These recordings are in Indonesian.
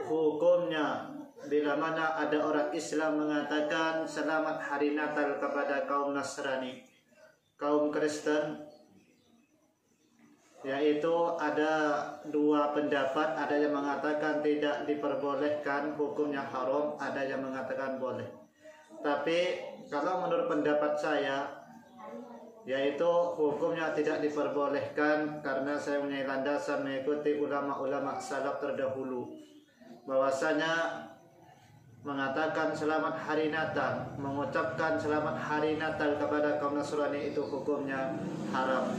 hukumnya bila mana ada orang Islam mengatakan selamat hari Natal kepada kaum Nasrani, kaum Kristen, yaitu ada dua pendapat, ada yang mengatakan tidak diperbolehkan, hukumnya haram, ada yang mengatakan boleh. Tapi kalau menurut pendapat saya, yaitu hukumnya tidak diperbolehkan, karena saya punya landasan mengikuti ulama-ulama salaf terdahulu, bahwasanya mengatakan selamat hari Natal, mengucapkan selamat hari Natal kepada kaum Nasrani itu hukumnya haram,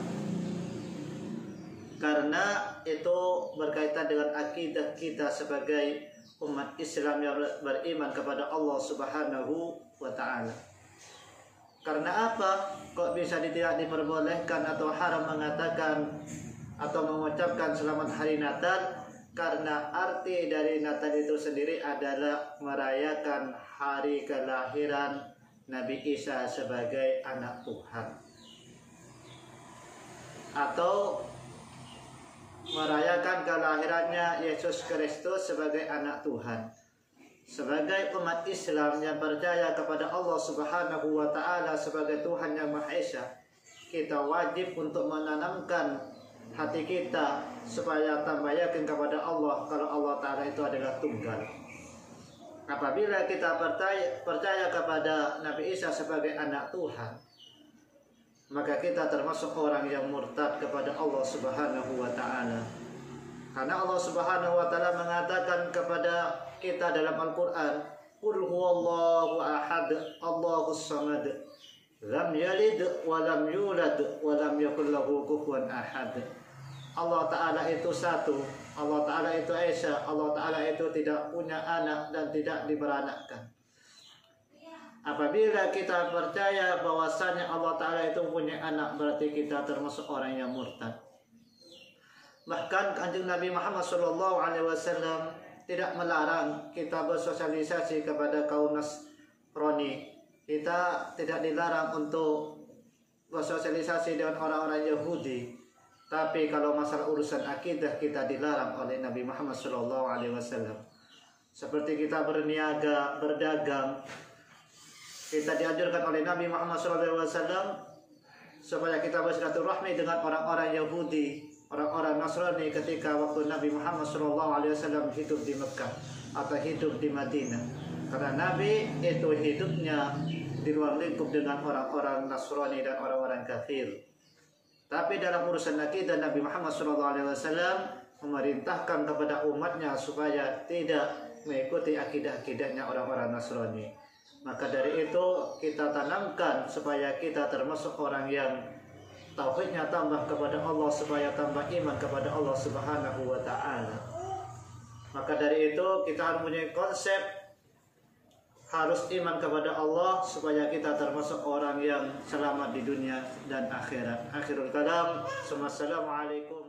karena itu berkaitan dengan akidah kita sebagai umat Islam yang beriman kepada Allah Subhanahu wa ta'ala. Karena apa? Kok bisa tidak diperbolehkan atau haram mengatakan atau mengucapkan selamat hari Natal? Karena arti dari Natal itu sendiri adalah merayakan hari kelahiran Nabi Isa sebagai anak Tuhan, atau merayakan kelahirannya Yesus Kristus sebagai anak Tuhan. Sebagai umat Islam yang percaya kepada Allah Subhanahu wa ta'ala sebagai Tuhan yang Maha Esa, kita wajib untuk menanamkan hati kita supaya tambah yakin kepada Allah kalau Allah Ta'ala itu adalah tunggal. Apabila kita percaya kepada Nabi Isa sebagai anak Tuhan, maka kita termasuk orang yang murtad kepada Allah Subhanahu wa ta'ala. Karena Allah Subhanahu wa ta'ala mengatakan kepada kita dalam Al-Quran, Qul huwallahu ahad, Allahus samad, lam yalid wa lam yulad wa lam yakul lahu kufuwan ahad. Allah Ta'ala itu satu, Allah Ta'ala itu Esa, Allah Ta'ala itu tidak punya anak dan tidak diberanakkan. Apabila kita percaya bahwasanya Allah Ta'ala itu punya anak, berarti kita termasuk orang yang murtad. Bahkan Kanjeng Nabi Muhammad SAW tidak melarang kita bersosialisasi kepada kaum Nasrani. Kita tidak dilarang untuk bersosialisasi dengan orang-orang Yahudi. Tapi kalau masalah urusan akidah kita dilarang oleh Nabi Muhammad SAW. Seperti kita berniaga, berdagang, kita dianjurkan oleh Nabi Muhammad SAW supaya kita bersilaturahmi dengan orang-orang Yahudi, orang-orang Nasrani ketika waktu Nabi Muhammad SAW hidup di Mekah atau hidup di Madinah. Karena Nabi itu hidupnya di luar lingkup dengan orang-orang Nasrani dan orang-orang kafir. Tapi dalam urusan akidah, Nabi Muhammad SAW memerintahkan kepada umatnya supaya tidak mengikuti akidah-akidahnya orang-orang Nasrani. Maka dari itu kita tanamkan supaya kita termasuk orang yang tauhidnya tambah kepada Allah, supaya tambah iman kepada Allah Subhanahu wa ta'ala. Maka dari itu kita harus punya konsep harus iman kepada Allah supaya kita termasuk orang yang selamat di dunia dan akhirat. Akhirul kalam. Assalamualaikum.